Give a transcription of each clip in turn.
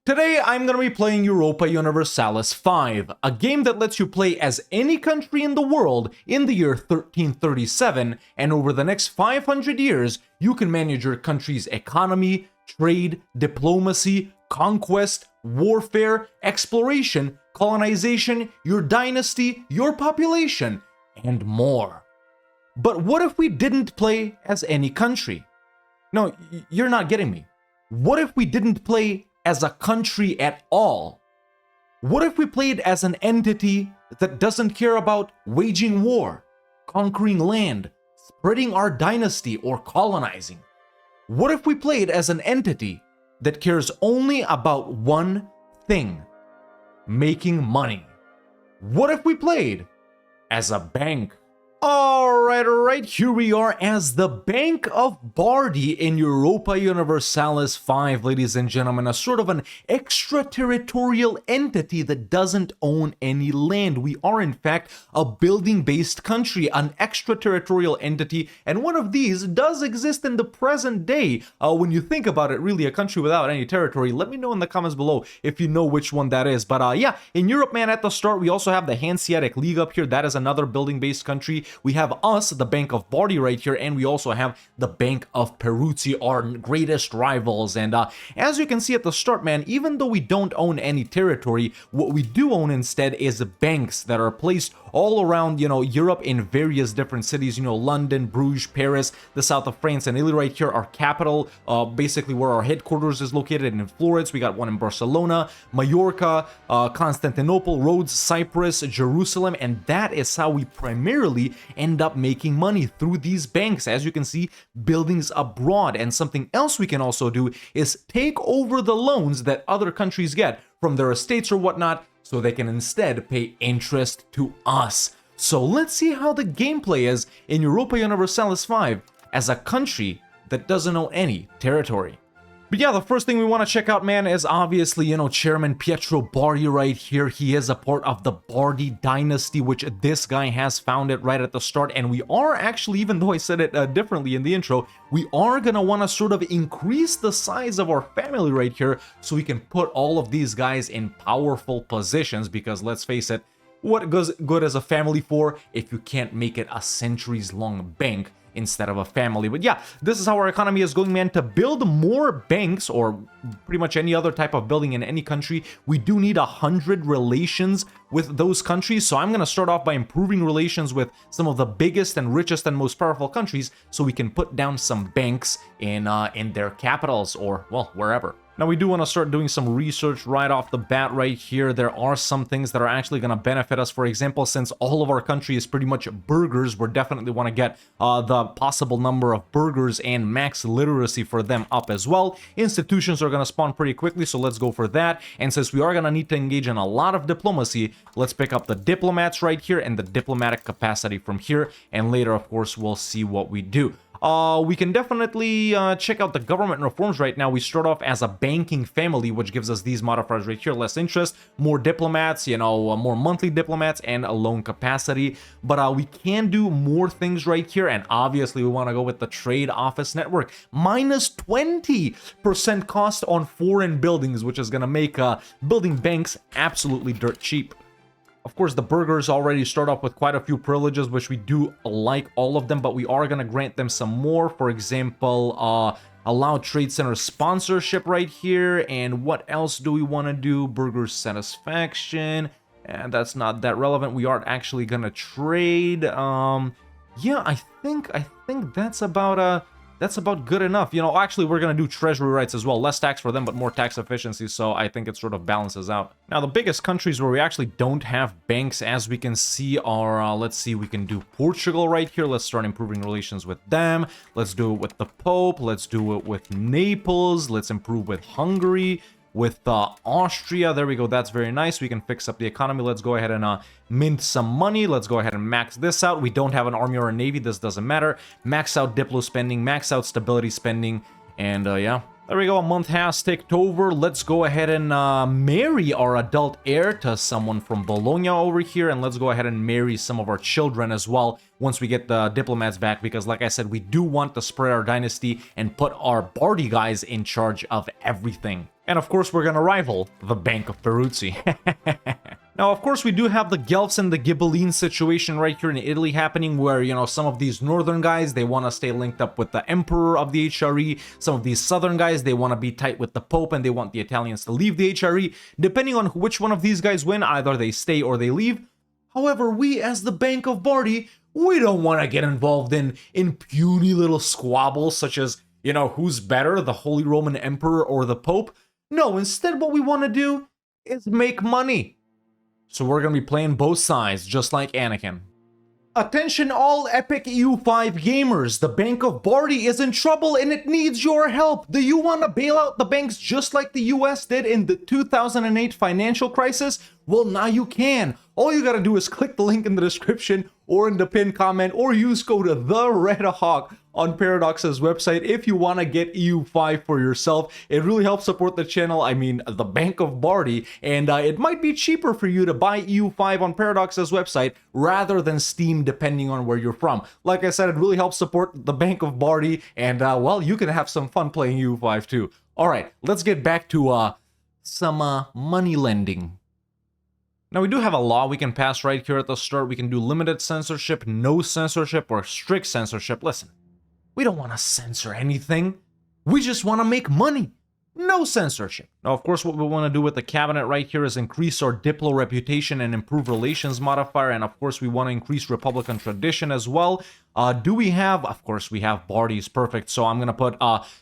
Today I'm going to be playing Europa Universalis 5, a game that lets you play as any country in the world in the year 1337, and over the next 500 years, you can manage your country's economy, trade, diplomacy, conquest, warfare, exploration, colonization, your dynasty, your population, and more. But what if we didn't play as any country? No, you're not getting me. What if we didn't play as a country at all? What if we played as an entity that doesn't care about waging war, conquering land, spreading our dynasty, or colonizing? What if we played as an entity that cares only about one thing: making money? What if we played as a bank? Alright, here we are as the Bank of Bardi in Europa Universalis 5, ladies and gentlemen, a sort of an extraterritorial entity that doesn't own any land. We are, in fact, a building-based country, an extraterritorial entity, and one of these does exist in the present day. When you think about it, really, a country without any territory. Let me know in the comments below if you know which one that is. But yeah, in Europe, man, at the start, we also have the Hanseatic League up here. That is another building-based country. We have us, the Bank of Bardi right here, and we also have the Bank of Peruzzi, our greatest rivals. And as you can see at the start, man, even though we don't own any territory, what we do own instead is banks that are placed all around, Europe in various different cities, London, Bruges, Paris, the south of France, and Italy right here, our capital, basically where our headquarters is located in Florence. We got one in Barcelona, Mallorca, Constantinople, Rhodes, Cyprus, Jerusalem, and that is how we primarily end up making money through these banks. As you can see, buildings abroad. And something else we can also do is take over the loans that other countries get from their estates or whatnot, so they can instead pay interest to us. So let's see how the gameplay is in Europa Universalis 5 as a country that doesn't own any territory. But yeah, the first thing we want to check out, man, is obviously, Chairman Pietro Bardi right here. He is a part of the Bardi dynasty, which this guy has founded right at the start. And we are actually, even though I said it differently in the intro, we are going to want to sort of increase the size of our family right here so we can put all of these guys in powerful positions. Because let's face it, what goes good as a family for if you can't make it a centuries-long bank instead of a family? But yeah, this is how our economy is going, man. To build more banks, or pretty much any other type of building in any country, we do need 100 relations with those countries. So I'm going to start off by improving relations with some of the biggest and richest and most powerful countries so we can put down some banks in their capitals, or, well, wherever. Now, we do want to start doing some research right off the bat right here. There are some things that are actually going to benefit us. For example, since all of our country is pretty much burghers, we definitely want to get the possible number of burghers and max literacy for them up as well. Institutions are going to spawn pretty quickly, so let's go for that. And since we are going to need to engage in a lot of diplomacy, let's pick up the diplomats right here and the diplomatic capacity from here. And later, of course, we'll see what we do. We can definitely check out the government reforms right now. We start off as a banking family, which gives us these modifiers right here: less interest, more diplomats, more monthly diplomats, and a loan capacity. But we can do more things right here, and obviously we want to go with the trade office network. Minus 20% cost on foreign buildings, which is going to make building banks absolutely dirt cheap. Of course, the burghers already start off with quite a few privileges, which we do like all of them, but we are going to grant them some more. For example, allow trade center sponsorship right here. And what else do we want to do? Burger satisfaction. And that's not that relevant. We aren't actually going to trade. Yeah, I think that's about good enough. Actually, we're going to do treasury rights as well. Less tax for them, but more tax efficiency. So I think it sort of balances out. Now, the biggest countries where we actually don't have banks, as we can see, are, let's see, we can do Portugal right here. Let's start improving relations with them. Let's do it with the Pope. Let's do it with Naples. Let's improve with Hungary. With Austria, there we go, that's very nice. We can fix up the economy. Let's go ahead and mint some money. Let's go ahead and max this out. We don't have an army or a navy, this doesn't matter. Max out Diplo spending, max out stability spending, and yeah. There we go, a month has ticked over. Let's go ahead and marry our adult heir to someone from Bologna over here, and let's go ahead and marry some of our children as well once we get the diplomats back, because like I said, we do want to spread our dynasty and put our Bardi guys in charge of everything. And of course, we're gonna rival the Bank of Peruzzi. Now, of course, we do have the Guelphs and the Ghibelline situation right here in Italy happening where, you know, some of these northern guys, they want to stay linked up with the emperor of the HRE. Some of these southern guys, they want to be tight with the Pope and they want the Italians to leave the HRE. Depending on which one of these guys win, either they stay or they leave. However, we as the Bank of Bardi, we don't want to get involved in puny little squabbles such as, you know, who's better, the Holy Roman Emperor or the Pope. No, instead what we want to do is make money. So we're going to be playing both sides, just like Anakin. Attention all epic EU5 gamers, the Bank of Bardi is in trouble and it needs your help. Do you want to bail out the banks just like the US did in the 2008 financial crisis? Well, now you can. All you gotta do is click the link in the description or in the pinned comment or use code TheRedHawk on Paradox's website if you want to get EU5 for yourself. It really helps support the channel, I mean the Bank of Bardi, and it might be cheaper for you to buy EU5 on Paradox's website rather than Steam depending on where you're from. Like I said, it really helps support the Bank of Bardi, and well, you can have some fun playing EU5 too. Alright, let's get back to some money lending. Now, we do have a law we can pass right here at the start. We can do limited censorship, no censorship, or strict censorship. Listen, we don't want to censor anything. We just want to make money. No censorship. Now, of course, what we want to do with the cabinet right here is increase our Diplo reputation and improve relations modifier. And of course, we want to increase Republican tradition as well. Do we have? Of course, we have Bardi's perfect. So I'm going to put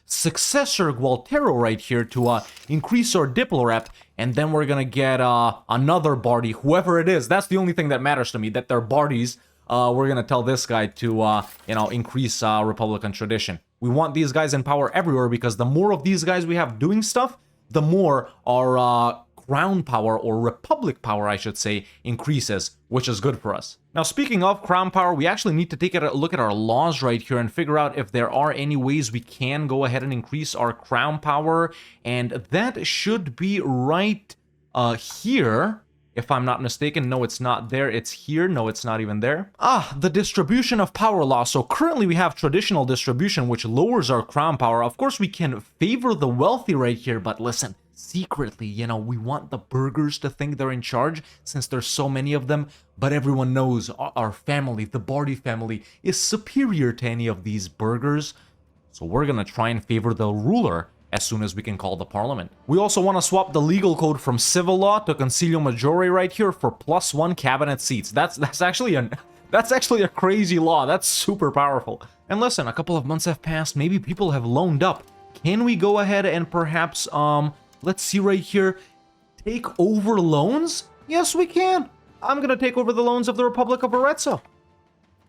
successor Gualtero right here to increase our Diplo rep. And then we're going to get another Bardi, whoever it is. That's the only thing that matters to me, that they're Bardis. We're going to tell this guy to, you know, increase Republican tradition. We want these guys in power everywhere because the more of these guys we have doing stuff, the more our crown power, or republic power, I should say, increases, which is good for us. Now, speaking of crown power, we actually need to take a look at our laws right here and figure out if there are any ways we can go ahead and increase our crown power, and that should be right here. If I'm not mistaken, no, it's not there. It's here. No, it's not even there. The distribution of power law. So currently we have traditional distribution, which lowers our crown power. Of course, we can favor the wealthy right here, but listen, secretly, you know, we want the burghers to think they're in charge since there's so many of them, but everyone knows our family, the Bardi family, is superior to any of these burghers. So we're gonna try and favor the ruler as soon as we can call the parliament. We also want to swap the legal code from civil law to Concilio Maggiore right here for +1 cabinet seats. That's actually a crazy law. That's super powerful. And listen, a couple of months have passed. Maybe people have loaned up. Can we go ahead and perhaps let's see right here, take over loans? Yes, we can. I'm gonna take over the loans of the Republic of Arezzo.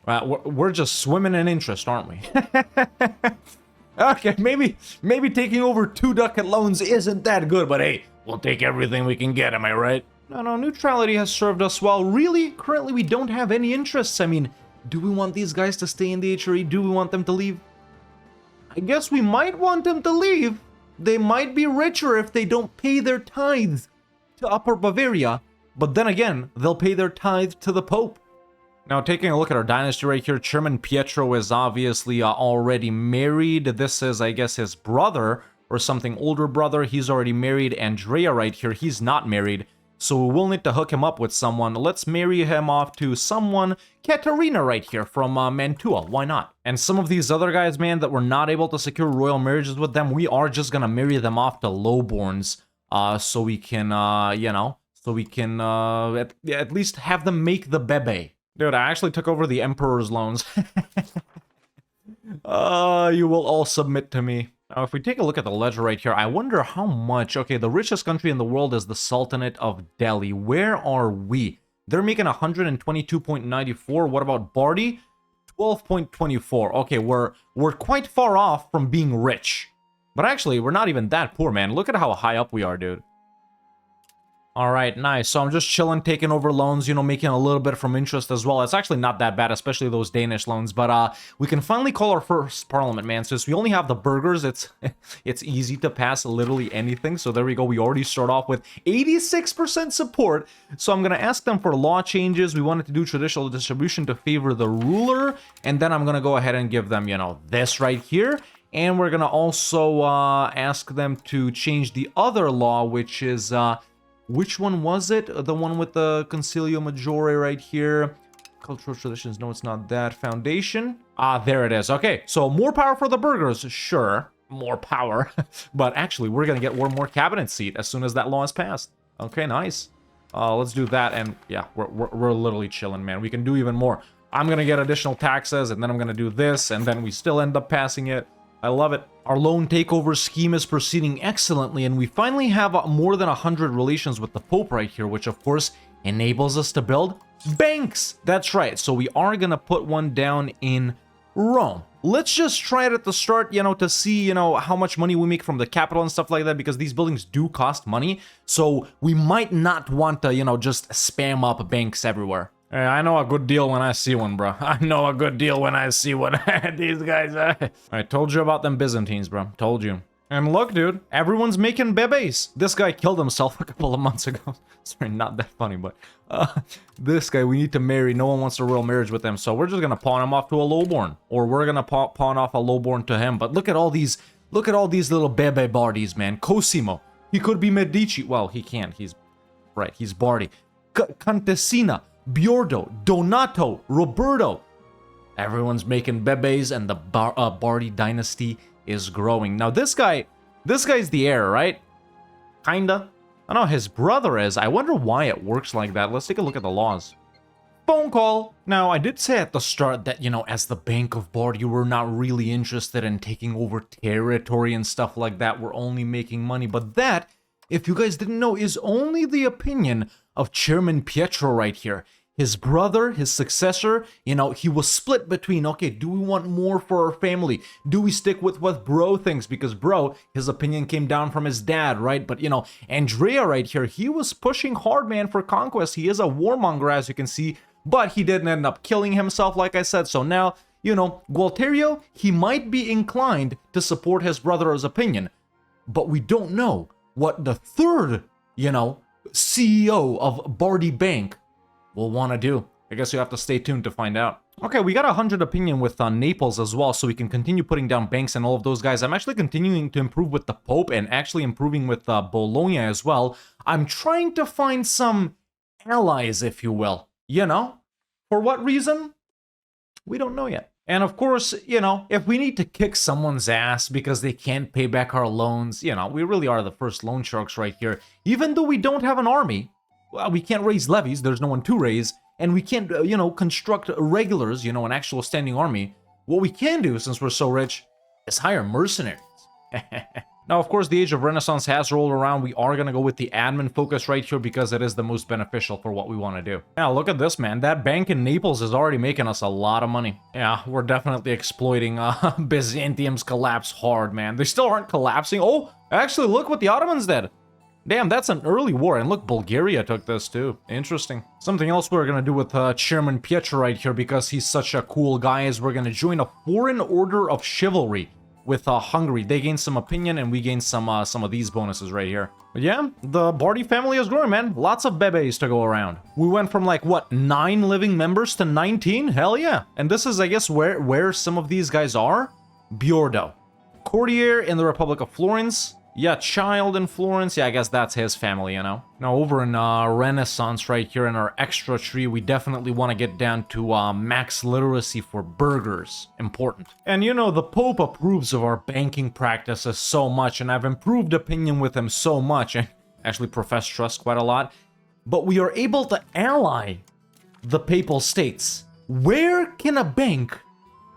We're just swimming in interest, aren't we? Okay, maybe taking over 2 ducat loans isn't that good, but hey, we'll take everything we can get, am I right? No, neutrality has served us well. Really, currently we don't have any interests. I mean, do we want these guys to stay in the HRE? Do we want them to leave? I guess we might want them to leave. They might be richer if they don't pay their tithes to Upper Bavaria, but then again, they'll pay their tithe to the Pope. Now, taking a look at our dynasty right here, Chairman Pietro is obviously already married. This is, I guess, his brother or something, older brother. He's already married. Andrea right here, he's not married. So we will need to hook him up with someone. Let's marry him off to someone, Caterina right here from Mantua. Why not? And some of these other guys, man, that we're not able to secure royal marriages with them, we are just gonna marry them off to lowborns, so we can, you know, so we can at least have them make the bebe. Dude, I actually took over the Emperor's loans. You will all submit to me. Now, if we take a look at the ledger right here, I wonder how much... Okay, the richest country in the world is the Sultanate of Delhi. Where are we? They're making 122.94. What about Bardi? 12.24. Okay, we're quite far off from being rich. But actually, we're not even that poor, man. Look at how high up we are, dude. Alright, nice. So I'm just chilling, taking over loans, you know, making a little bit from interest as well. It's actually not that bad, especially those Danish loans. But we can finally call our first parliament, man. Since we only have the burghers, it's easy to pass literally anything. So there we go. We already start off with 86% support. So I'm going to ask them for law changes. We wanted to do traditional distribution to favor the ruler. And then I'm going to go ahead and give them, you know, this right here. And we're gonna also ask them to change the other law, which is, which one was it? The one with the Concilio Maggiore right here. Cultural traditions, no, it's not that. Foundation. Ah, there it is. Okay, so more power for the burghers, sure. More power. But actually, we're gonna get one more cabinet seat as soon as that law is passed. Okay, nice. Let's do that, and yeah, we're literally chilling, man. We can do even more. I'm gonna get additional taxes, and then I'm gonna do this, and then we still end up passing it. I love it. Our loan takeover scheme is proceeding excellently, and we finally have more than 100 relations with the Pope right here, which of course enables us to build banks. That's right, so we are gonna put one down in Rome. Let's just try it at the start, you know, to see, you know, how much money we make from the capital and stuff like that, because these buildings do cost money, so we might not want to, you know, just spam up banks everywhere. Hey, I know a good deal when I see one, bro. I know a good deal when I see one. These guys, I told you about them Byzantines, bro. Told you. And look, dude, everyone's making bebes. This guy killed himself a couple of months ago. Sorry, not that funny, but this guy, we need to marry. No one wants a royal marriage with him, so we're just gonna pawn him off to a lowborn, or we're gonna pawn off a lowborn to him. But look at all these little bebe Bardis, man. Cosimo, he could be Medici. Well, he can't. He's right. He's Bardi. Contessina, Biordo, Donato, Roberto. Everyone's making bebes, and the Bardi dynasty is growing. Now this guy's the heir, right? Kinda. I know his brother is. I wonder why it works like that. Let's take a look at the laws. Phone call. Now, I did say at the start that, you know, as the Bank of Bardi, we're not really interested in taking over territory and stuff like that. We're only making money. But that, if you guys didn't know, is only the opinion of Chairman Pietro right here. His brother, his successor, you know, he was split between, okay, do we want more for our family? Do we stick with what bro thinks? Because bro, his opinion came down from his dad, right? But, you know, Andrea right here, he was pushing hard, man, for conquest. He is a warmonger, as you can see, but he didn't end up killing himself, like I said. So now, you know, Gualterio, he might be inclined to support his brother's opinion, but we don't know what the third, you know, CEO of Bardi Bank will want to do. I guess you have to stay tuned to find out. Okay, we got 100 opinion with Naples as well, so we can continue putting down banks and all of those guys. I'm actually continuing to improve with the Pope and actually improving with Bologna as well. I'm trying to find some allies, if you will. You know? For what reason? We don't know yet. And of course, you know, if we need to kick someone's ass because they can't pay back our loans, you know, we really are the first loan sharks right here. Even though we don't have an army, well, we can't raise levies, there's no one to raise, and we can't, you know, construct regulars, you know, an actual standing army. What we can do, since we're so rich, is hire mercenaries. Now, of course, the age of Renaissance has rolled around. We are going to go with the admin focus right here because it is the most beneficial for what we want to do. Now, look at this, man. That bank in Naples is already making us a lot of money. Yeah, we're definitely exploiting Byzantium's collapse hard, man. They still aren't collapsing. Oh, actually, look what the Ottomans did. Damn, that's an early war. And look, Bulgaria took this too. Interesting. Something else we're going to do with Chairman Pietro right here because he's such a cool guy is we're going to join a foreign order of chivalry with Hungary. They gain some opinion and we gain some of these bonuses right here. But yeah, the Bardi family is growing, man. Lots of bebes to go around. We went from like, what, 9 living members to 19? Hell yeah. And this is, I guess, where some of these guys are. Biordo. Courtier in the Republic of Florence. Yeah, child in Florence. Yeah, I guess that's his family, you know. Now, over in Renaissance right here in our extra tree, we definitely want to get down to max literacy for burghers. Important. And, you know, the Pope approves of our banking practices so much, and I've improved opinion with him so much, and actually profess trust quite a lot. But we are able to ally the Papal States. Where can a bank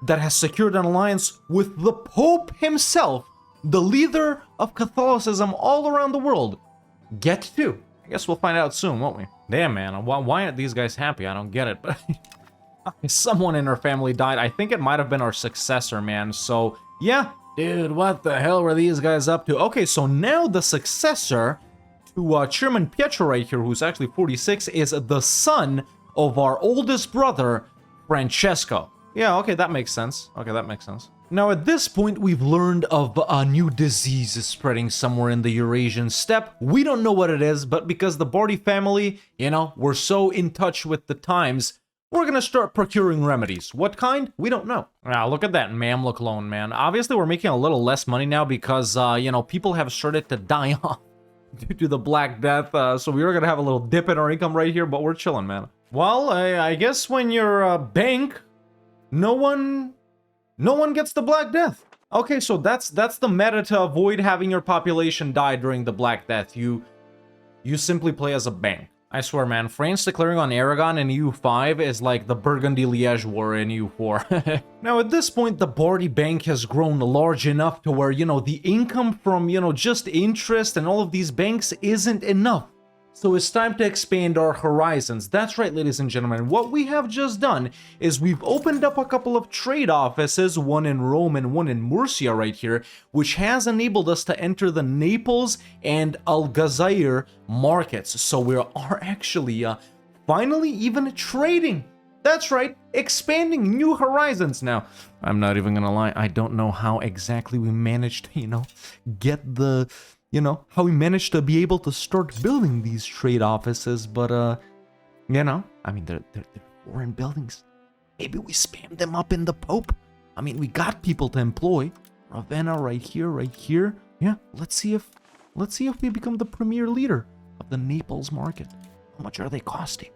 that has secured an alliance with the Pope himself, the leader of Catholicism all around the world, get to? I guess we'll find out soon, won't we? Damn, man, why aren't these guys happy? I don't get it, but someone in our family died. I think it might have been our successor, man, so yeah. Dude, what the hell were these guys up to? Okay, so now the successor to Chairman Pietro right here, who's actually 46, is the son of our oldest brother, Francesco. Yeah, okay, that makes sense. Okay, that makes sense. Now, at this point, we've learned of a new disease spreading somewhere in the Eurasian steppe. We don't know what it is, but because the Bardi family, you know, we're so in touch with the times, we're gonna start procuring remedies. What kind? We don't know. Ah, look at that Mamluk loan, man. Obviously, we're making a little less money now because, you know, people have started to die off due to the Black Death. So we are gonna have a little dip in our income right here, but we're chilling, man. Well, I guess when you're a bank, no one gets the Black Death. Okay, so that's the meta to avoid having your population die during the Black Death. You simply play as a bank. I swear, man, France declaring on Aragon in EU5 is like the Burgundy-Liège War in EU4. Now, at this point, the Bardi Bank has grown large enough to where, you know, the income from, you know, just interest and all of these banks isn't enough. So it's time to expand our horizons. That's right, ladies and gentlemen. What we have just done is we've opened up a couple of trade offices, one in Rome and one in Murcia right here, which has enabled us to enter the Naples and Algeciras markets. So we are actually finally even trading. That's right, expanding new horizons now. I'm not even gonna lie, I don't know how exactly we managed to, you know, get the... You know, how we managed to be able to start building these trade offices, but, you know, I mean, they're foreign buildings. Maybe we spammed them up in the Pope. I mean, we got people to employ. Ravenna right here. Yeah, let's see if we become the premier leader of the Naples market. How much are they costing?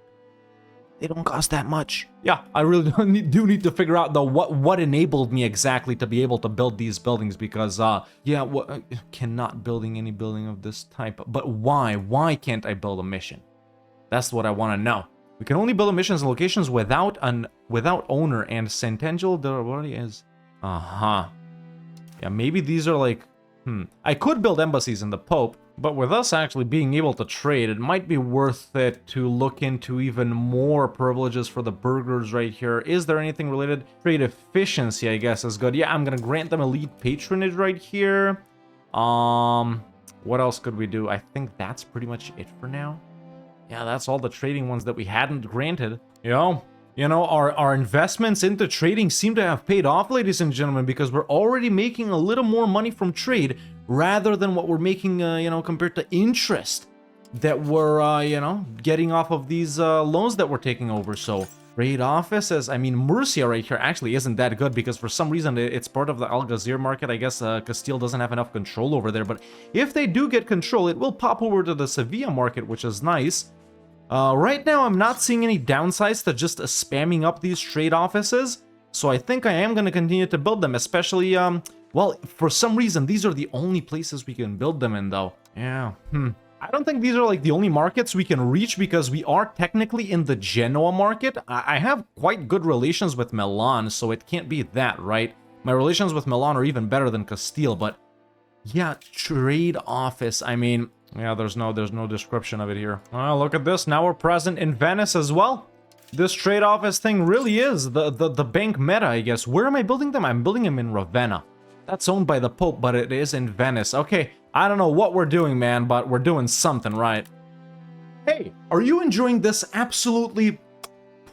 They don't cost that much. Yeah, I really do need to figure out, though, what enabled me exactly to be able to build these buildings, because, yeah, cannot building any building of this type. But why? Why can't I build a mission? That's what I want to know. We can only build missions in locations without owner, and Centennial already is. Yeah, maybe these are like, I could build embassies in the Pope, but with us actually being able to trade, it might be worth it to look into even more privileges for the burghers right here. Is there anything related? Trade efficiency, I guess, is good. Yeah, I'm gonna grant them elite patronage right here. What else could we do? I think that's pretty much it for now. Yeah, that's all the trading ones that we hadn't granted. You know, our investments into trading seem to have paid off, ladies and gentlemen, because we're already making a little more money from trade rather than what we're making, you know, compared to interest that we're, you know, getting off of these loans that we're taking over. So trade offices, I mean, Murcia right here actually isn't that good because for some reason it's part of the Algeciras market. I guess Castile doesn't have enough control over there, but if they do get control, it will pop over to the Sevilla market, which is nice. Right now, I'm not seeing any downsides to just spamming up these trade offices, so I think I am going to continue to build them, especially, well, for some reason, these are the only places we can build them in, though. Yeah, I don't think these are, like, the only markets we can reach, because we are technically in the Genoa market. I have quite good relations with Milan, so it can't be that, right? My relations with Milan are even better than Castile, but yeah, trade office, I mean... Yeah, there's no description of it here. Oh, look at this. Now we're present in Venice as well. This trade office thing really is the bank meta, I guess. Where am I building them? I'm building them in Ravenna. That's owned by the Pope, but it is in Venice. Okay, I don't know what we're doing, man, but we're doing something right. Hey, are you enjoying this absolutely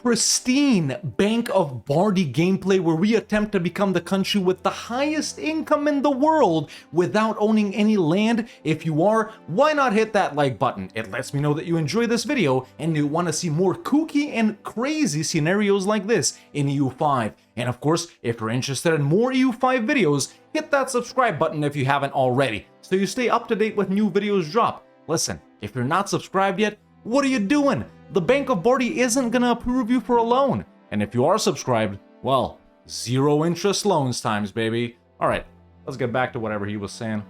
pristine Bank of Bardi gameplay where we attempt to become the country with the highest income in the world without owning any land? If you are, why not hit that like button? It lets me know that you enjoy this video and you want to see more kooky and crazy scenarios like this in EU5. And of course, if you're interested in more EU5 videos, hit that subscribe button if you haven't already, so you stay up to date when new videos drop. Listen, if you're not subscribed yet, what are you doing? The Bank of Bardi isn't gonna approve you for a loan. And if you are subscribed, well, 0 interest loans times, baby. Alright, let's get back to whatever he was saying.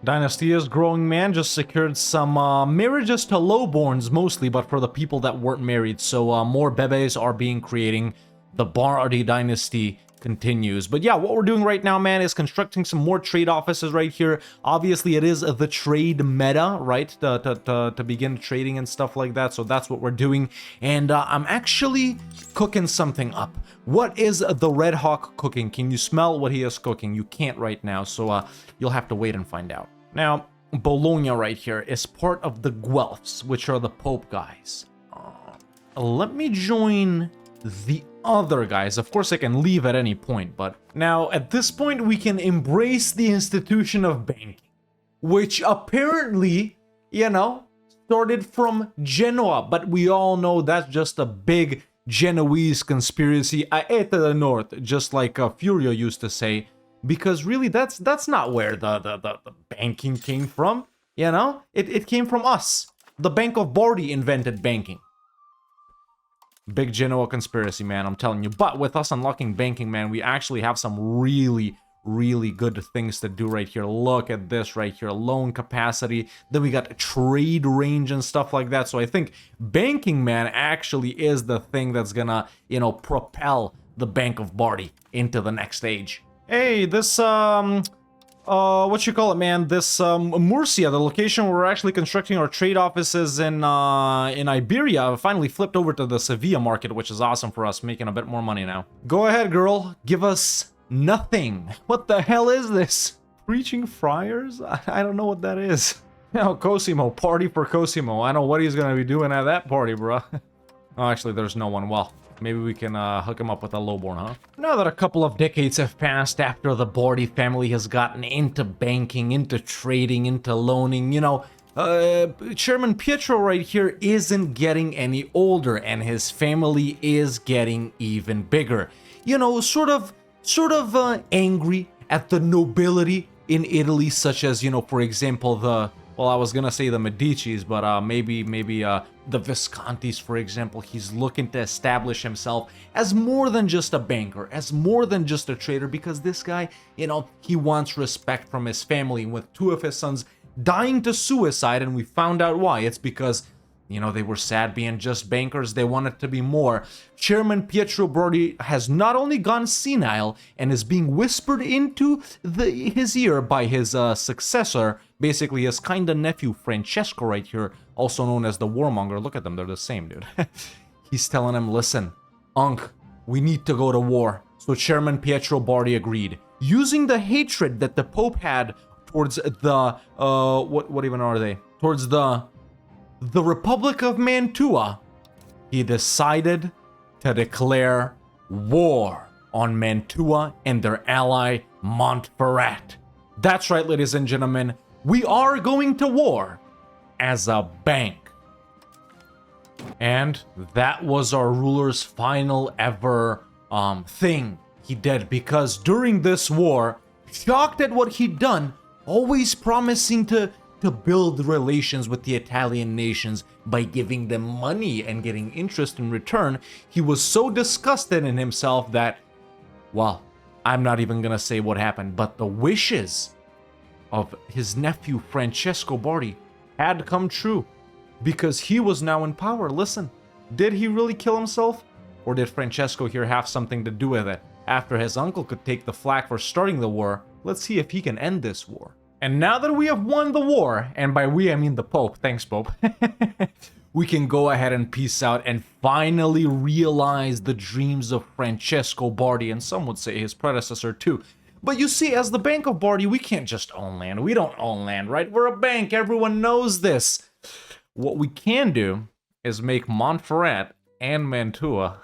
Dynasty is growing, man. Just secured some marriages to lowborns mostly, but for the people that weren't married. So more bebes are being creating. The Bardi dynasty continues. But yeah, what we're doing right now, man, is constructing some more trade offices right here. Obviously, it is the trade meta, right, to begin trading and stuff like that. So that's what we're doing. And I'm actually cooking something up. What is the Red Hawk cooking? Can you smell what he is cooking? You can't right now, so you'll have to wait and find out. Now, Bologna right here is part of the Guelphs, which are the Pope guys. Let me join the other guys. Of course, I can leave at any point, but now at this point we can embrace the institution of banking, which apparently, you know, started from Genoa, but we all know that's just a big Genoese conspiracy to the north, just like Furio used to say, because really that's not where the banking came from, you know? It came from us. The Bank of Bardi invented banking. Big Genoa conspiracy, man, I'm telling you. But with us unlocking banking, man, we actually have some really good things to do right here. Look at this right here, loan capacity. Then we got trade range and stuff like that. So I think banking, man, actually is the thing that's gonna, you know, propel the Bank of Bardi into the next stage. Hey, this what you call it, man? This Murcia, the location where we're actually constructing our trade offices in Iberia, finally flipped over to the Sevilla market, which is awesome for us, making a bit more money now. Go ahead, girl, give us nothing. What the hell is this? Preaching friars? I don't know what that is. Oh, Cosimo, party for Cosimo. I know what he's gonna be doing at that party, bruh. Oh, actually, there's no one. Well, maybe we can hook him up with a lowborn, huh? Now that a couple of decades have passed after the Bardi family has gotten into banking, into trading, into loaning, you know, Chairman Pietro right here isn't getting any older, and his family is getting even bigger. You know, sort of angry at the nobility in Italy, such as, you know, for example, well, I was gonna say the Medicis, but maybe the Viscontis, for example. He's looking to establish himself as more than just a banker, as more than just a trader, because this guy, you know, he wants respect from his family. And with two of his sons dying to suicide, and we found out why, it's because, you know, they were sad being just bankers, they wanted to be more. Chairman Pietro Bardi has not only gone senile and is being whispered into his ear by his successor, basically his kinda nephew Francesco right here, also known as the warmonger. Look at them, they're the same, dude. He's telling him, listen, Unc, we need to go to war. So Chairman Pietro Bardi agreed. Using the hatred that the Pope had towards the, what even are they? Towards the Republic of Mantua, he decided to declare war on Mantua and their ally, Montferrat. That's right, ladies and gentlemen, we are going to war as a bank. And that was our ruler's final ever thing he did, because during this war, shocked at what he'd done, always promising to build relations with the Italian nations by giving them money and getting interest in return, he was so disgusted in himself that, well, I'm not even gonna say what happened, but the wishes of his nephew Francesco Bardi had come true, because he was now in power. Listen, did he really kill himself? Or did Francesco here have something to do with it? After his uncle could take the flak for starting the war, let's see if he can end this war. And now that we have won the war, and by we I mean the Pope, thanks Pope, we can go ahead and peace out and finally realize the dreams of Francesco Bardi, and some would say his predecessor too. But you see, as the Bank of Bardi, we can't just own land. We don't own land, right? We're a bank, everyone knows this. What we can do is make Montferrat and Mantua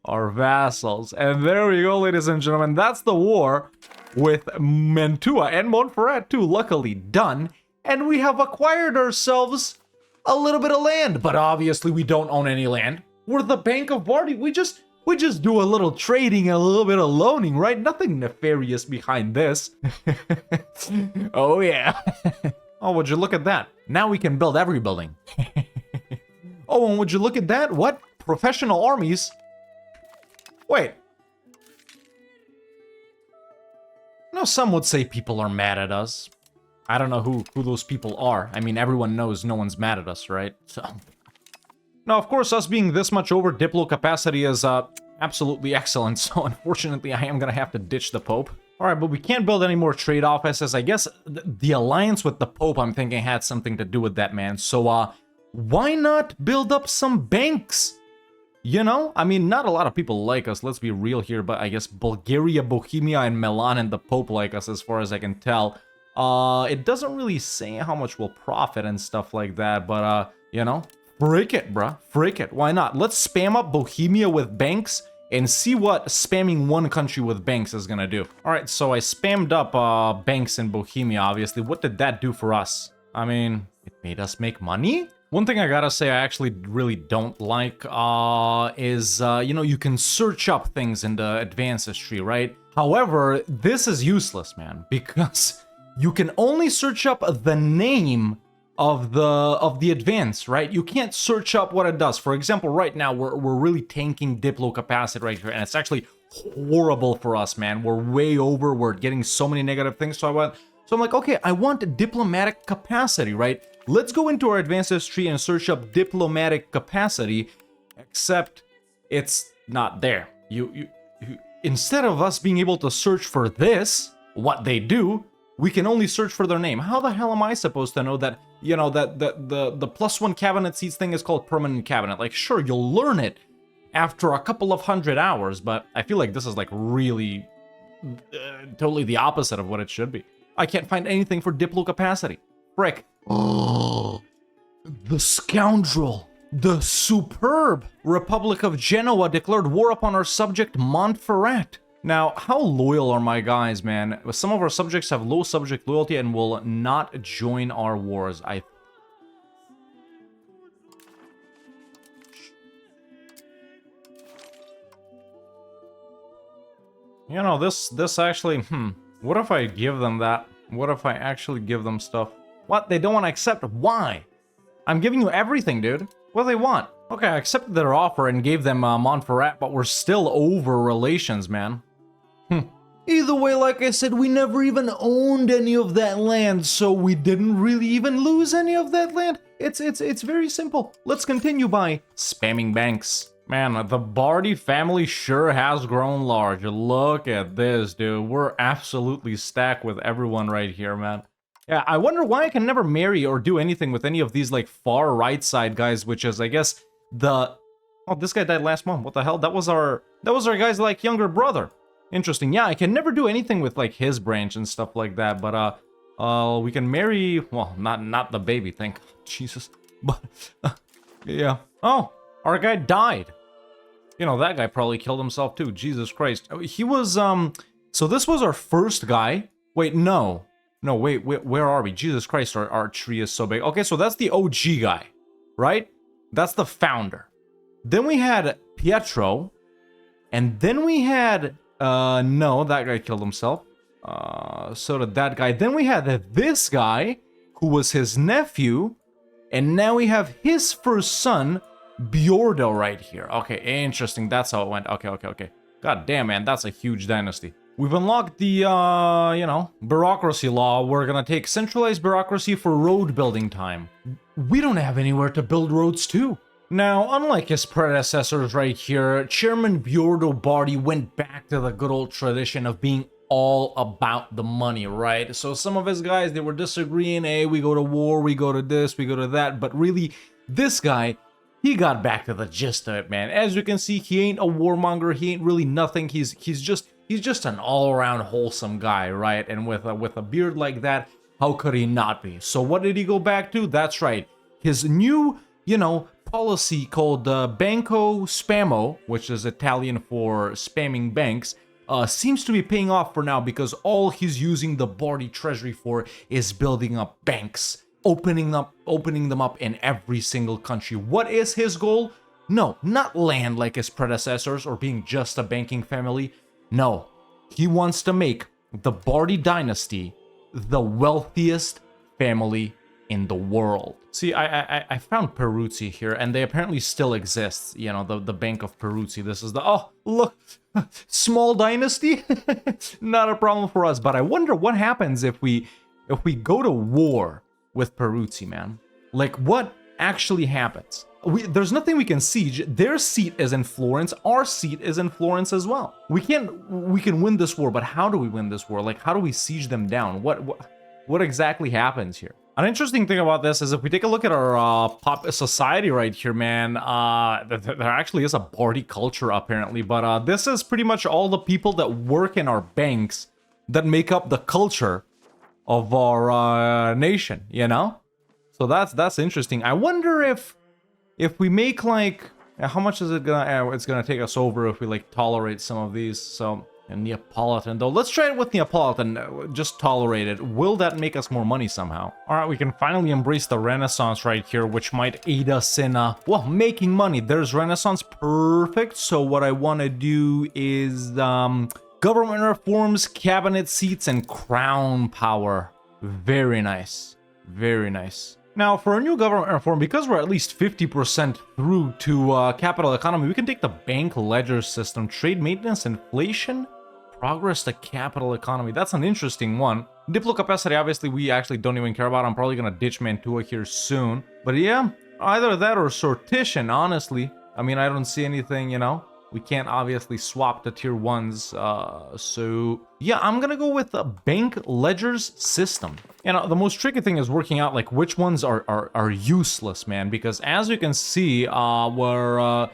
our vassals. And there we go, ladies and gentlemen. That's the war with Mantua and Montferrat too, luckily done. And we have acquired ourselves a little bit of land. But obviously we don't own any land. We're the Bank of Bardi. We just do a little trading and a little bit of loaning, right? Nothing nefarious behind this. Oh yeah. Oh, would you look at that? Now we can build every building. Oh, and would you look at that? What? Professional armies? Wait. No, some would say people are mad at us. I don't know who those people are. I mean, everyone knows no one's mad at us, right? So. Now, of course, us being this much over Diplo capacity is absolutely excellent. So, unfortunately, I am gonna have to ditch the Pope. All right, but we can't build any more trade offices. I guess the alliance with the Pope, I'm thinking, had something to do with that, man. So, why not build up some banks? You know? I mean, not a lot of people like us, let's be real here, but I guess Bulgaria, Bohemia, and Milan and the Pope like us, as far as I can tell. It doesn't really say how much we'll profit and stuff like that, but, you know, frick it, bruh. Frick it. Why not? Let's spam up Bohemia with banks and see what spamming one country with banks is gonna do. All right, so I spammed up banks in Bohemia, obviously. What did that do for us? I mean, It made us make money? One thing I gotta say I actually really don't like is, you know, you can search up things in the advanced history, right? However, this is useless, man, because you can only search up the name of the advance, right? You can't search up what it does. For example, right now we're really tanking diplo capacity right here, and it's actually horrible for us, man. We're way over. We're getting so many negative things. So I'm like, okay, I want diplomatic capacity, right? Let's go into our advanced history and search up diplomatic capacity, except it's not there. You instead of us being able to search for this, what they do, we can only search for their name. How the hell am I supposed to know that, you know, that the +1 cabinet seats thing is called permanent cabinet? Like, sure, you'll learn it after a couple of 100 hours, but I feel like this is like really totally the opposite of what it should be. I can't find anything for diplo capacity. Frick. Oh, the scoundrel. The superb Republic of Genoa declared war upon our subject Montferrat. Now, how loyal are my guys, man? Some of our subjects have low subject loyalty and will not join our wars. You know, this actually, what if I give them that? What if I actually give them stuff? What? They don't want to accept? Why? I'm giving you everything, dude. What do they want? Okay, I accepted their offer and gave them Montferrat, but we're still over relations, man. Either way, like I said, we never even owned any of that land, so we didn't really even lose any of that land. It's very simple. Let's continue by spamming banks. Man, the Bardi family sure has grown large. Look at this, dude. We're absolutely stacked with everyone right here, man. Yeah, I wonder why I can never marry or do anything with any of these, like, far right side guys, which is, I guess, the... Oh, this guy died last month. What the hell? That was our guy's, like, younger brother. Interesting. Yeah, I can never do anything with, like, his branch and stuff like that, but, we can marry... Well, not the baby, thank Jesus. But, yeah. Oh, our guy died. You know, that guy probably killed himself, too. Jesus Christ. He was, So this was our first guy. Wait, no. No, wait, where are we? Jesus Christ, our tree is so big. Okay, so that's the OG guy, right? That's the founder. Then we had Pietro. And then we had... no, that guy killed himself. So did that guy. Then we had this guy, who was his nephew. And now we have his first son, Bjordo, right here. Okay, interesting. That's how it went. Okay. God damn, man, that's a huge dynasty. We've unlocked the, you know, bureaucracy law. We're gonna take centralized bureaucracy for road building time. We don't have anywhere to build roads to. Now, unlike his predecessors right here, Chairman Bjordo Bardi went back to the good old tradition of being all about the money, right? So some of his guys, they were disagreeing, hey, we go to war, we go to this, we go to that, but really, this guy, he got back to the gist of it, man. As you can see, he ain't a warmonger, he ain't really nothing, he's just an all-around wholesome guy, right? And with a beard like that, how could he not be? So what did he go back to? That's right, his new, you know, policy called Banco Spammo, which is Italian for spamming banks, seems to be paying off for now because all he's using the Bardi treasury for is building up banks, opening them up in every single country. What is his goal? No, not land like his predecessors or being just a banking family. No, he wants to make the Bardi dynasty the wealthiest family in the world. See, I found Peruzzi here, and they apparently still exist. You know, the Bank of Peruzzi. This is the... Oh, look! Small dynasty? Not a problem for us, but I wonder what happens if we go to war with Peruzzi, man. Like, what actually happens? There's nothing we can siege. Their seat is in Florence. Our seat is in Florence as well. We can win this war, but how do we win this war? Like, how do we siege them down? What exactly happens here? An interesting thing about this is if we take a look at our pop society right here, man, there actually is a Bardi culture apparently, but this is pretty much all the people that work in our banks that make up the culture of our nation, you know? So that's interesting. I wonder if we make like, how much is it gonna, it's gonna take us over if we like tolerate some of these. So And Neapolitan, though. Let's try it with Neapolitan. Just tolerate it. Will that make us more money somehow? All right, we can finally embrace the Renaissance right here, which might aid us in, well, making money. There's Renaissance. Perfect. So what I want to do is, government reforms, cabinet seats, and crown power. Very nice. Very nice. Now, for a new government reform, because we're at least 50% through to capital economy, we can take the bank ledger system, trade maintenance, inflation, progress to capital economy. That's an interesting one. Diplo capacity, obviously, we actually don't even care about. I'm probably going to ditch Mantua here soon. But yeah, either that or sortition, honestly. I mean, I don't see anything, you know. We can't obviously swap to tier 1s, so yeah, I'm gonna go with the bank ledgers system. You know, the most tricky thing is working out like which ones are useless, man, because as you can see, you know,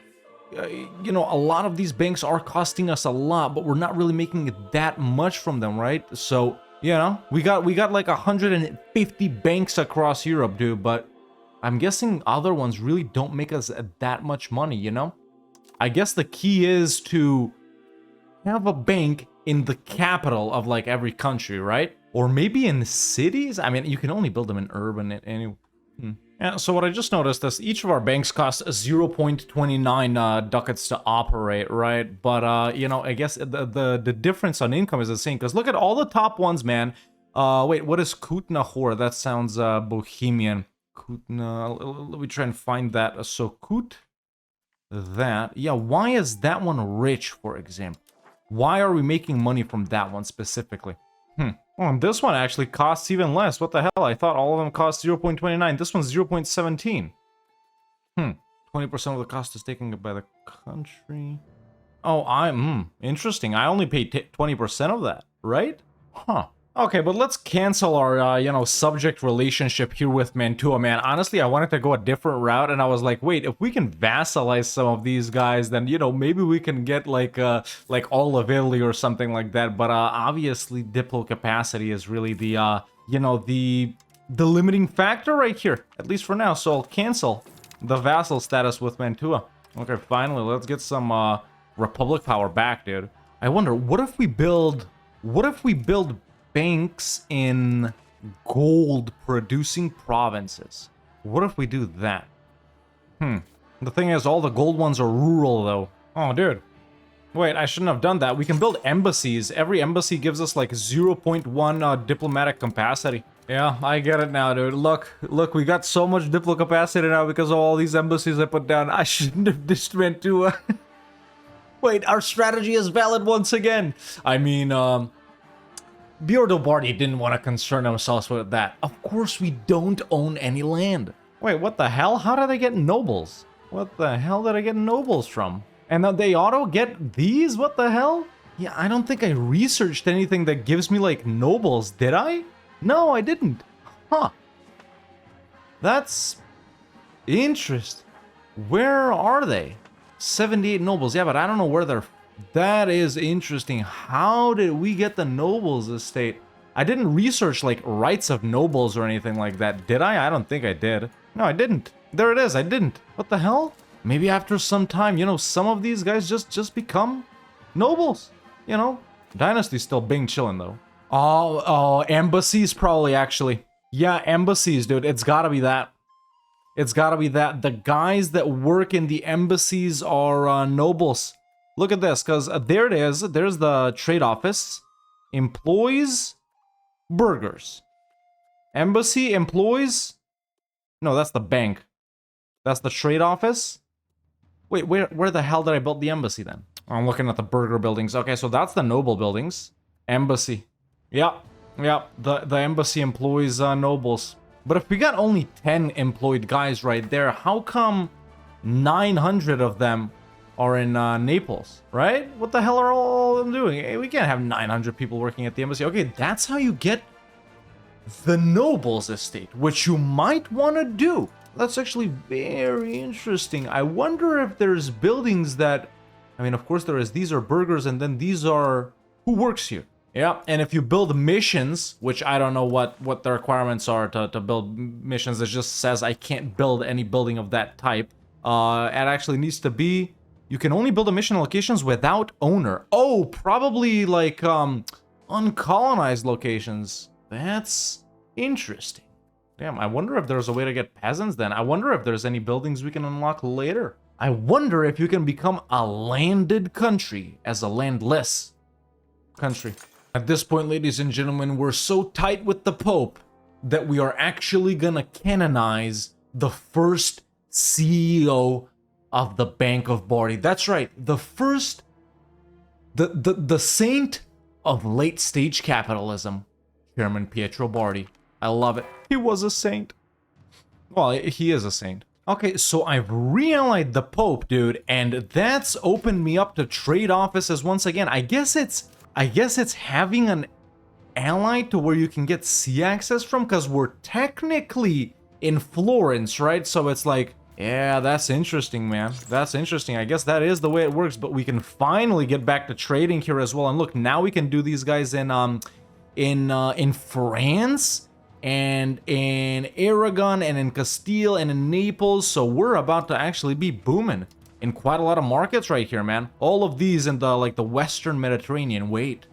a lot of these banks are costing us a lot, but we're not really making that much from them, right? So, you know, we got like 150 banks across Europe, dude, but I'm guessing other ones really don't make us that much money, you know? I guess the key is to have a bank in the capital of like every country, right? Or maybe in cities? I mean, you can only build them in urban anyway. Yeah, so what I just noticed is each of our banks cost 0.29 ducats to operate, right? But, you know, I guess the difference on income is the same. Because look at all the top ones, man. Wait, what is Kutna Hor? That sounds Bohemian. Kutna, let me try and find that. So Kut... that. Yeah, why is that one rich, for example? Why are we making money from that one specifically? Oh, and this one actually costs even less. What the hell? I thought all of them cost 0.29. This one's 0.17. 20% of the cost is taken by the country. Oh, interesting. I only paid 20% of that, right? Huh. Okay, but let's cancel our, you know, subject relationship here with Mantua, man. Honestly, I wanted to go a different route, and I was like, wait, if we can vassalize some of these guys, then, you know, maybe we can get, like all of Italy or something like that. But, obviously, diplo capacity is really the, you know, the limiting factor right here, at least for now. So I'll cancel the vassal status with Mantua. Okay, finally, let's get some, Republic power back, dude. I wonder, what if we build banks in gold producing provinces? What if we do that? The thing is, all the gold ones are rural though. Oh, dude. Wait, I shouldn't have done that. We can build embassies. Every embassy gives us like 0.1 diplomatic capacity. Yeah, I get it now, dude. Look, we got so much diplo capacity now because of all these embassies I put down. I shouldn't have just went to... Wait, our strategy is valid once again. I mean, Biordobardi didn't want to concern themselves with that. Of course we don't own any land. Wait, what the hell? How did I get nobles? What the hell did I get nobles from? And then they auto get these? What the hell? Yeah, I don't think I researched anything that gives me, like, nobles, did I? No, I didn't. Huh. That's... interesting. Where are they? 78 nobles. Yeah, but I don't know where they're... That is interesting. How did we get the nobles estate? I didn't research, like, rights of nobles or anything like that. Did I? I don't think I did. No, I didn't. There it is. I didn't. What the hell? Maybe after some time, you know, some of these guys just become nobles. You know? Dynasty's still being chillin', though. Oh, embassies probably, actually. Yeah, embassies, dude. It's gotta be that. It's gotta be that. The guys that work in the embassies are nobles. Look at this, because there it is. There's the trade office. Employees, burgers. Embassy, employees. No, that's the bank. That's the trade office. Wait, where the hell did I build the embassy then? I'm looking at the burger buildings. Okay, so that's the noble buildings. Embassy. Yep. The embassy employs nobles. But if we got only 10 employed guys right there, how come 900 of them are in Naples, right? What the hell are all of them doing? Hey, we can't have 900 people working at the embassy. Okay, that's how you get the nobles estate, which you might want to do. That's actually very interesting. I wonder if there's buildings that... I mean, of course there is. These are burgers, and then these are... Who works here? Yeah, and if you build missions, which I don't know what the requirements are to build missions, it just says I can't build any building of that type. It actually needs to be You can only build emission locations without owner. Oh, probably like uncolonized locations. That's interesting. Damn, I wonder if there's a way to get peasants then. I wonder if there's any buildings we can unlock later. I wonder if you can become a landed country as a landless country. At this point, ladies and gentlemen, we're so tight with the Pope that we are actually gonna canonize the first CEO of the Bank of Bardi. That's right, the first, the saint of late stage capitalism, Chairman Pietro Bardi. I love it. He was a saint. Well, he is a saint. Okay, so I've re-allied the Pope, dude, and that's opened me up to trade offices once again. I guess it's having an ally to where you can get sea access from, because we're technically in Florence, right? So it's like, yeah, that's interesting, man. That's interesting. I guess that is the way it works, but we can finally get back to trading here as well. And look, now we can do these guys in France and in Aragon and in Castile and in Naples. So we're about to actually be booming in quite a lot of markets right here, man. All of these in the the Western Mediterranean. Wait,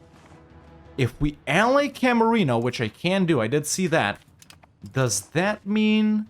if we ally Camarino, which I can do, I did see that. Does that mean?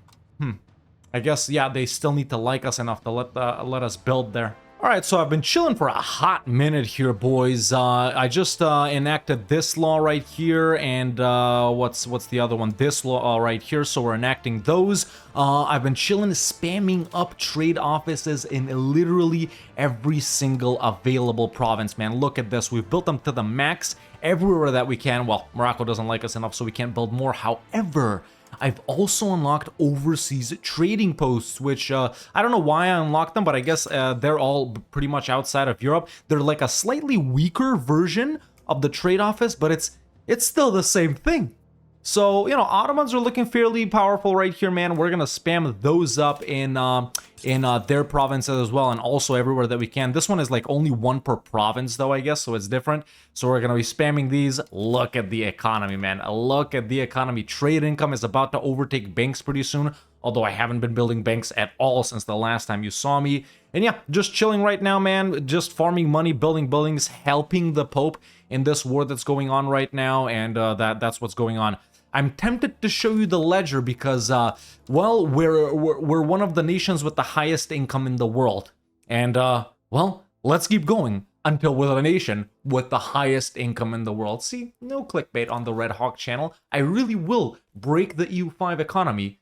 I guess, yeah, they still need to like us enough to let us build there. All right, so I've been chilling for a hot minute here, boys. I just enacted this law right here, and what's the other one? This law right here. So we're enacting those. I've been chilling, spamming up trade offices in literally every single available province, man. Look at this. We've built them to the max everywhere that we can. Well, Morocco doesn't like us enough, so we can't build more. However, I've also unlocked overseas trading posts, which I don't know why I unlocked them, but I guess they're all pretty much outside of Europe. They're like a slightly weaker version of the trade office, but it's still the same thing. So, you know, Ottomans are looking fairly powerful right here, man. We're gonna spam those up in their provinces as well, and also everywhere that we can. This one is like only one per province, though, I guess, so it's different. So we're gonna be spamming these. Look at the economy, man. Look at the economy. Trade income is about to overtake banks pretty soon, although I haven't been building banks at all since the last time you saw me. And yeah, just chilling right now, man. Just farming money, building buildings, helping the Pope in this war that's going on right now, and that's what's going on. I'm tempted to show you the ledger because, well, we're one of the nations with the highest income in the world. And, well, let's keep going until we're the nation with the highest income in the world. See, no clickbait on the Red Hawk channel. I really will break the EU5 economy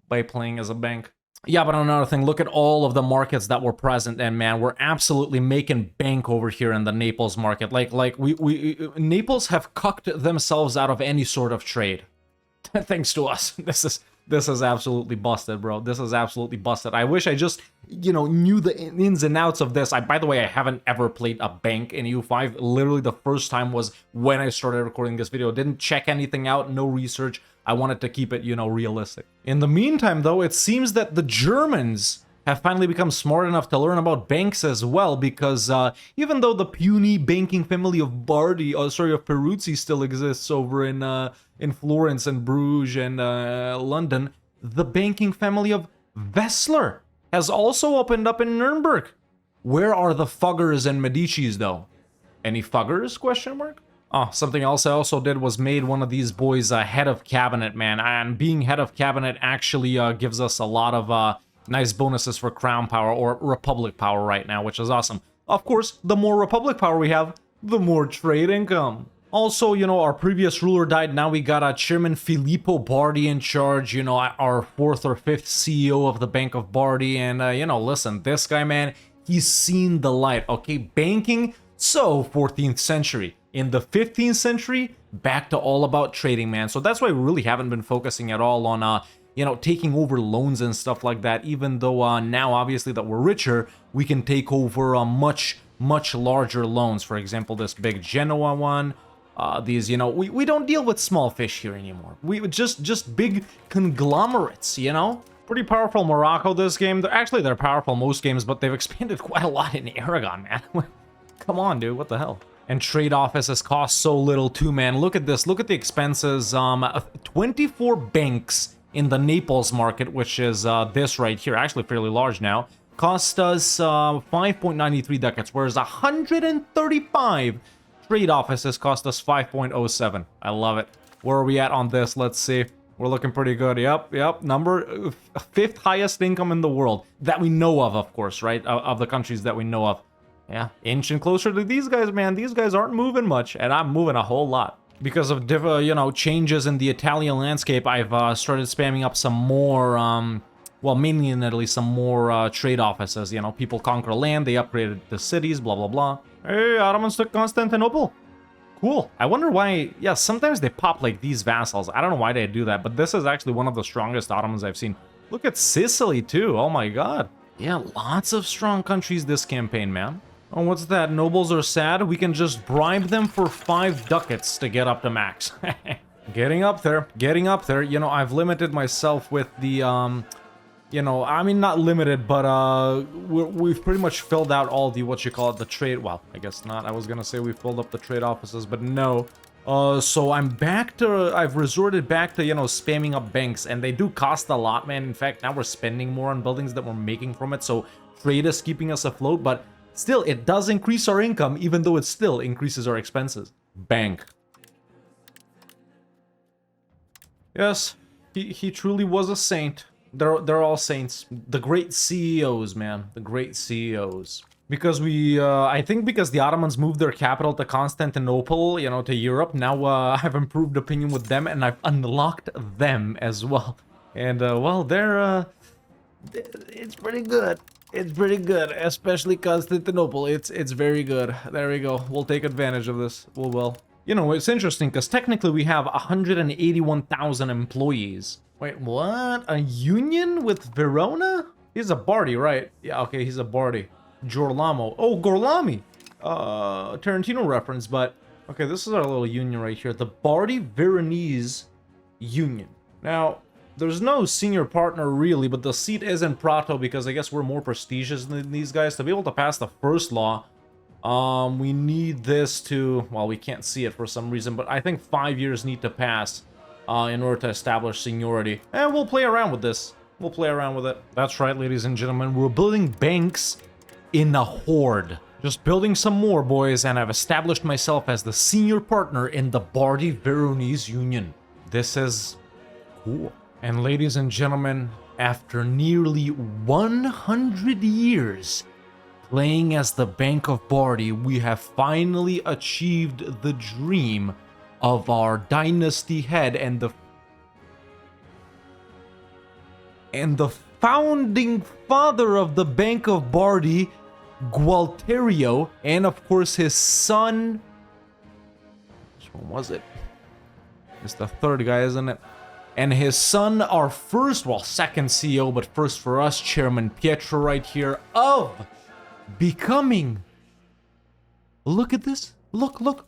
by playing as a bank. Yeah, but another thing, look at all of the markets that were present, and man, we're absolutely making bank over here in the Naples market. Like Naples have cucked themselves out of any sort of trade. Thanks to us. This is absolutely busted, bro. This is absolutely busted. I wish I just, you know, knew the ins and outs of this. By the way, I haven't ever played a bank in EU5. Literally the first time was when I started recording this video. Didn't check anything out, no research. I wanted to keep it, you know, realistic. In the meantime, though, it seems that the Germans have finally become smart enough to learn about banks as well, because even though the puny banking family of Peruzzi still exists over in Florence and Bruges and London, the banking family of Wessler has also opened up in Nuremberg. Where are the Fuggers and Medicis, though? Any Fuggers, question mark? Oh, something else I also did was made one of these boys head of cabinet, man. And being head of cabinet actually gives us a lot of nice bonuses for crown power or republic power right now, which is awesome. Of course, the more republic power we have, the more trade income. Also, you know, our previous ruler died. Now we got Chairman Filippo Bardi in charge, you know, our 4th or 5th CEO of the Bank of Bardi. And, you know, listen, this guy, man, he's seen the light, okay? Banking, so 14th century. In the 15th century, back to all about trading, man. So that's why we really haven't been focusing at all on, you know, taking over loans and stuff like that, even though now, obviously, that we're richer, we can take over much larger loans. For example, this big Genoa one. These, you know, we don't deal with small fish here anymore. We just big conglomerates, you know? Pretty powerful Morocco this game. They're powerful most games, but they've expanded quite a lot in Aragon, man. Come on, dude, what the hell? And trade offices cost so little too, man. Look at this. Look at the expenses. 24 banks in the Naples market, which is this right here. Actually fairly large now. cost us 5.93 ducats, whereas 135 trade offices cost us 5.07. I love it. Where are we at on this? Let's see. We're looking pretty good. Yep. Number 5th highest income in the world that we know of course, right? Of the countries that we know of. Yeah, inching closer to these guys, man. These guys aren't moving much, and I'm moving a whole lot. Because of changes in the Italian landscape, I've started spamming up some more, well, mainly in Italy, some more trade offices. You know, people conquer land, they upgraded the cities, blah, blah, blah. Hey, Ottomans took Constantinople. Cool. I wonder why, yeah, sometimes they pop like these vassals. I don't know why they do that, but this is actually one of the strongest Ottomans I've seen. Look at Sicily, too. Oh, my God. Yeah, lots of strong countries this campaign, man. Oh, what's that? Nobles are sad? We can just bribe them for 5 ducats to get up to max. Getting up there. You know, I've limited myself with the, you know, I mean, not limited, but we've pretty much filled out all the, the trade, well, I guess not. I was gonna say we filled up the trade offices, but no. So I've resorted back to, you know, spamming up banks, and they do cost a lot, man. In fact, now we're spending more on buildings that we're making from it, so trade is keeping us afloat, but still, it does increase our income, even though it still increases our expenses. Bank. Yes, he truly was a saint. They're all saints. The great CEOs, man. The great CEOs. Because I think because the Ottomans moved their capital to Constantinople, you know, to Europe, now I have improved opinion with them, and I've unlocked them as well. And, well, it's pretty good. It's pretty good, especially Constantinople. It's very good. There we go. We'll take advantage of this. We will. You know, it's interesting, because technically we have 181,000 employees. Wait, what? A union with Verona? He's a Bardi, right? Yeah, okay, he's a Bardi. Giorlamo. Oh, Gorlami! Tarantino reference, but... Okay, this is our little union right here. The Bardi Veronese Union. Now, there's no senior partner really, but the seat is in Prato because I guess we're more prestigious than these guys. To be able to pass the first law, we need this to... Well, we can't see it for some reason, but I think 5 years need to pass in order to establish seniority. And we'll play around with this. We'll play around with it. That's right, ladies and gentlemen. We're building banks in a horde. Just building some more, boys, and I've established myself as the senior partner in the Bardi Veronese Union. This is cool. And ladies and gentlemen, after nearly 100 years playing as the Bank of Bardi, we have finally achieved the dream of our dynasty head and the founding father of the Bank of Bardi, Gualterio, and of course his son. Which one was it? It's the third guy, isn't it? And his son, our second CEO, but first for us, Chairman Pietro right here, of becoming, look at this, look,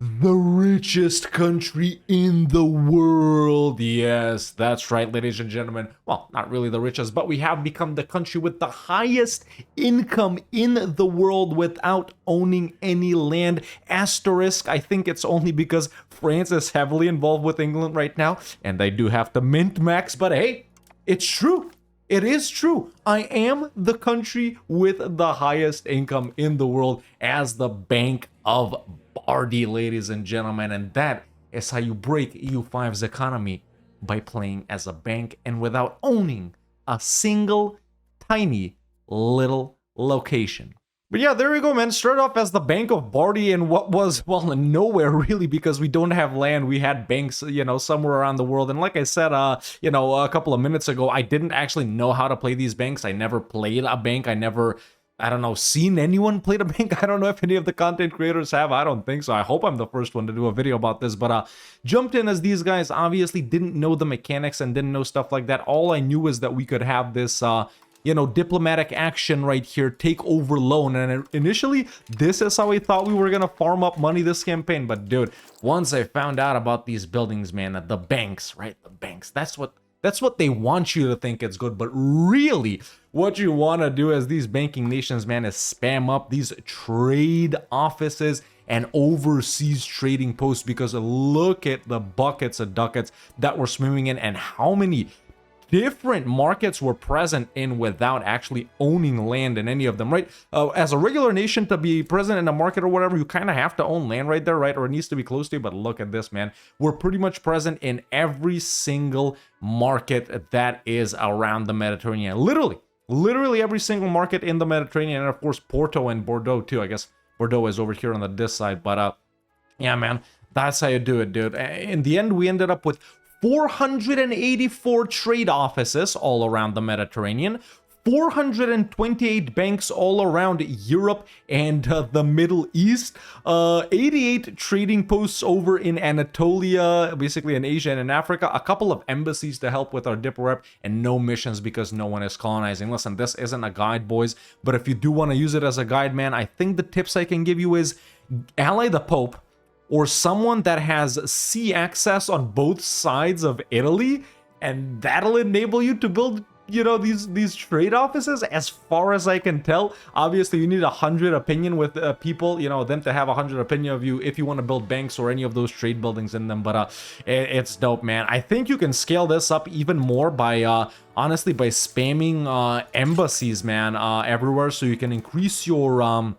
the richest country in the world. Yes, that's right, ladies and gentlemen. Well, not really the richest, but we have become the country with the highest income in the world without owning any land. Asterisk, I think it's only because France is heavily involved with England right now, and I do have to mint max, but hey, it's true. It is true. I am the country with the highest income in the world as the Bank of Bardi, ladies and gentlemen, and that is how you break EU5's economy, by playing as a bank and without owning a single tiny little location. But yeah, there we go, man. Started off as the Bank of Bardi in what was, well, nowhere really, because we don't have land. We had banks, you know, somewhere around the world. And like I said, you know, a couple of minutes ago, I didn't actually know how to play these banks. I never played a bank. I never, I don't know, seen anyone play the bank. I don't know if any of the content creators have. I don't think so. I hope I'm the first one to do a video about this. But jumped in as these guys obviously didn't know the mechanics and didn't know stuff like that. All I knew is that we could have this, you know, diplomatic action right here, take over loan. And initially, this is how I thought we were gonna farm up money this campaign. But dude, once I found out about these buildings, man, the banks, right? The banks, that's what they want you to think it's good. But really, what you want to do as these banking nations, man, is spam up these trade offices and overseas trading posts, because look at the buckets of ducats that we're swimming in, and how many different markets we're present in without actually owning land in any of them, right? As a regular nation, to be present in a market or whatever, you kind of have to own land right there, right? Or it needs to be close to you. But look at this, man. We're pretty much present in every single market that is around the Mediterranean. Literally every single market in the Mediterranean, and of course Porto and Bordeaux too. I guess Bordeaux is over here on this side, but yeah, man, that's how you do it, dude. In the end, we ended up with 484 trade offices all around the Mediterranean, 428 banks all around Europe and the Middle East, 88 trading posts over in Anatolia, basically in Asia and in Africa, a couple of embassies to help with our diplo rep, and no missions because no one is colonizing. Listen, this isn't a guide, boys, but if you do want to use it as a guide, man, I think the tips I can give you is ally the Pope or someone that has sea access on both sides of Italy, and that'll enable you to build, you know, these trade offices. As far as I can tell, obviously you need 100 opinion with people, you know, them to have 100 opinion of you if you want to build banks or any of those trade buildings in them. But it's dope, man. I think you can scale this up even more by honestly by spamming embassies, man, everywhere, so you can increase your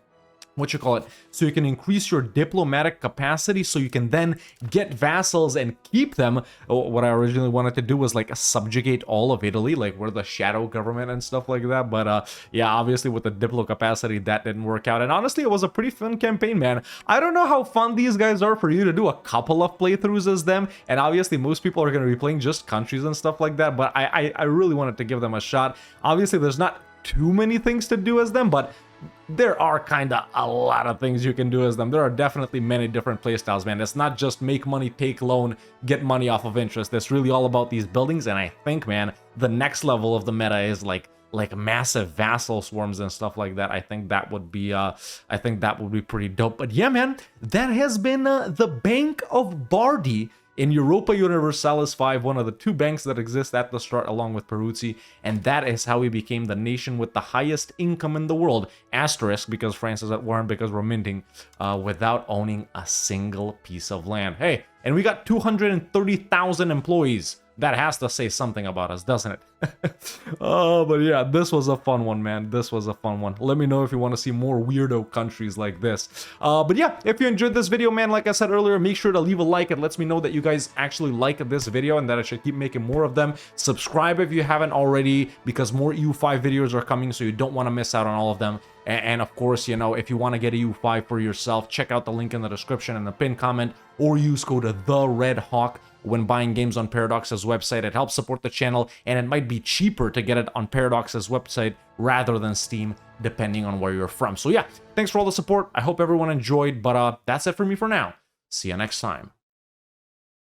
so you can increase your diplomatic capacity, so you can then get vassals and keep them. What I originally wanted to do was like subjugate all of Italy, like we're the shadow government and stuff like that, but yeah, obviously with the diplo capacity that didn't work out. And honestly, it was a pretty fun campaign, man. I don't know how fun these guys are for you to do a couple of playthroughs as them, and obviously most people are going to be playing just countries and stuff like that, but I really wanted to give them a shot. Obviously there's not too many things to do as them, but there are kind of a lot of things you can do as them. There are definitely many different playstyles, man. It's not just make money, take loan, get money off of interest. It's really all about these buildings, and I think, man, the next level of the meta is like massive vassal swarms and stuff like that. I think that would be pretty dope. But yeah, man, that has been the Bank of Bardi in Europa Universalis 5, one of the 2 banks that exist at the start along with Peruzzi, and that is how we became the nation with the highest income in the world, asterisk, because France is at war and because we're minting, without owning a single piece of land. Hey, and we got 230,000 employees. That has to say something about us, doesn't it? Oh, but yeah, this was a fun one, man. This was a fun one. Let me know if you want to see more weirdo countries like this. But yeah, if you enjoyed this video, man, like I said earlier, make sure to leave a like. It lets me know that you guys actually like this video and that I should keep making more of them. Subscribe if you haven't already, because more EU5 videos are coming, so you don't want to miss out on all of them. And of course, you know, if you want to get a EU5 for yourself, check out the link in the description and the pinned comment, or use code TheRedHawk when buying games on Paradox's website. It helps support the channel, and it might be cheaper to get it on Paradox's website rather than Steam, depending on where you're from. So yeah, thanks for all the support. I hope everyone enjoyed, but that's it for me for now. See you next time.